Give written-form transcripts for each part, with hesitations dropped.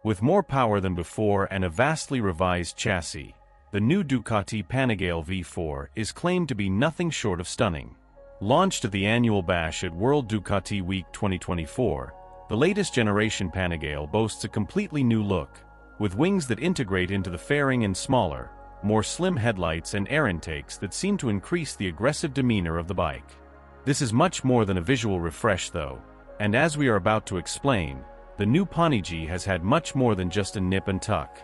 With more power than before and a vastly revised chassis, the new Ducati Panigale V4 is claimed to be nothing short of stunning. Launched at the annual bash at World Ducati Week 2024, the latest generation Panigale boasts a completely new look, with wings that integrate into the fairing and smaller, more slim headlights and air intakes that seem to increase the aggressive demeanor of the bike. This is much more than a visual refresh though, and as we are about to explain, the new Panigale has had much more than just a nip and tuck.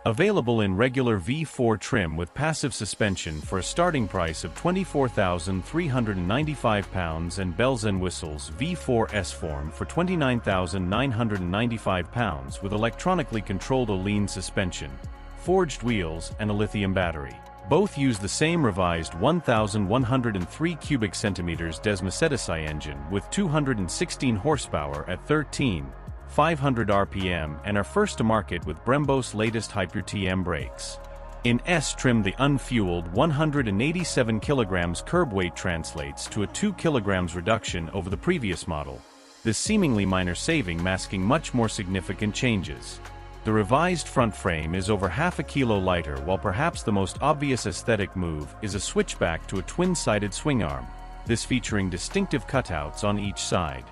Available in regular V4 trim with passive suspension for a starting price of £24,395 and bells and whistles V4 S form for £29,995 with electronically controlled lean suspension, forged wheels and a lithium battery. Both use the same revised 1,103 cubic centimeters Desmosedi engine with 216 horsepower at 13,500 RPM and are first to market with Brembo's latest Hyper TM brakes. In S trim, the unfueled 187 kg curb weight translates to a 2 kg reduction over the previous model, this seemingly minor saving masking much more significant changes. The revised front frame is over half a kilo lighter, while perhaps the most obvious aesthetic move is a switchback to a twin-sided swing arm, this featuring distinctive cutouts on each side.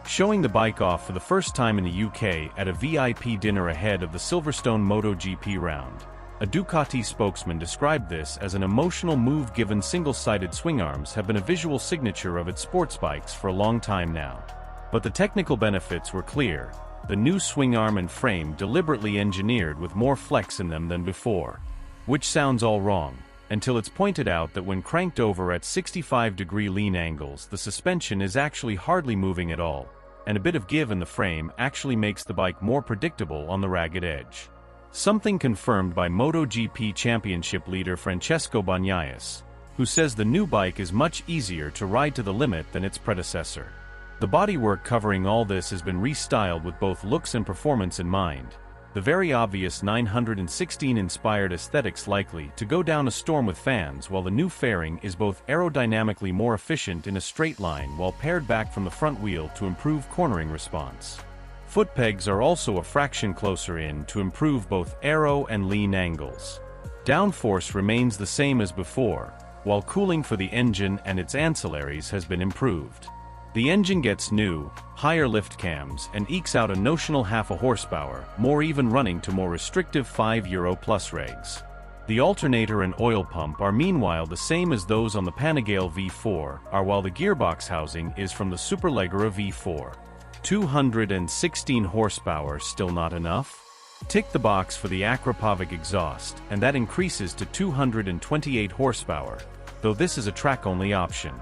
Showing the bike off for the first time in the UK at a VIP dinner ahead of the Silverstone MotoGP round, a Ducati spokesman described this as an emotional move given single-sided swing arms have been a visual signature of its sports bikes for a long time now. But the technical benefits were clear. The new swing arm and frame deliberately engineered with more flex in them than before. Which sounds all wrong, until it's pointed out that when cranked over at 65-degree lean angles, the suspension is actually hardly moving at all, and a bit of give in the frame actually makes the bike more predictable on the ragged edge. Something confirmed by MotoGP Championship leader Francesco Bagnaia, who says the new bike is much easier to ride to the limit than its predecessor. The bodywork covering all this has been restyled with both looks and performance in mind. The very obvious 916-inspired aesthetics likely to go down a storm with fans, while the new fairing is both aerodynamically more efficient in a straight line while pared back from the front wheel to improve cornering response. Foot pegs are also a fraction closer in to improve both aero and lean angles. Downforce remains the same as before, while cooling for the engine and its ancillaries has been improved. The engine gets new, higher lift cams and ekes out a notional half a horsepower, more even running to more restrictive €5 plus regs. The alternator and oil pump are meanwhile the same as those on the Panigale V4, while the gearbox housing is from the Superleggera V4. 216 horsepower still not enough? Tick the box for the Akrapovic exhaust, and that increases to 228 horsepower, though this is a track-only option.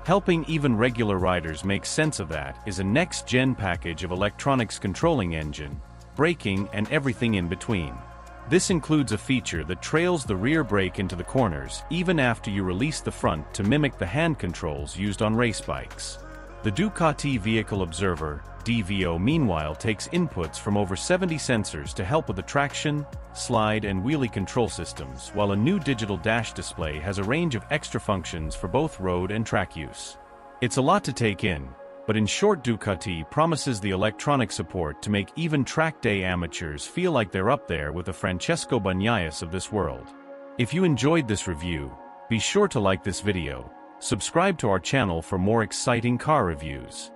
Helping even regular riders make sense of that is a next-gen package of electronics controlling engine, braking and everything in between. This includes a feature that trails the rear brake into the corners even after you release the front to mimic the hand controls used on race bikes. The Ducati Vehicle Observer, DVO, meanwhile takes inputs from over 70 sensors to help with the traction, slide and wheelie control systems, while a new digital dash display has a range of extra functions for both road and track use. It's a lot to take in, but in short, Ducati promises the electronic support to make even track day amateurs feel like they're up there with the Francesco Bagnaia of this world. If you enjoyed this review, be sure to like this video, subscribe to our channel for more exciting car reviews.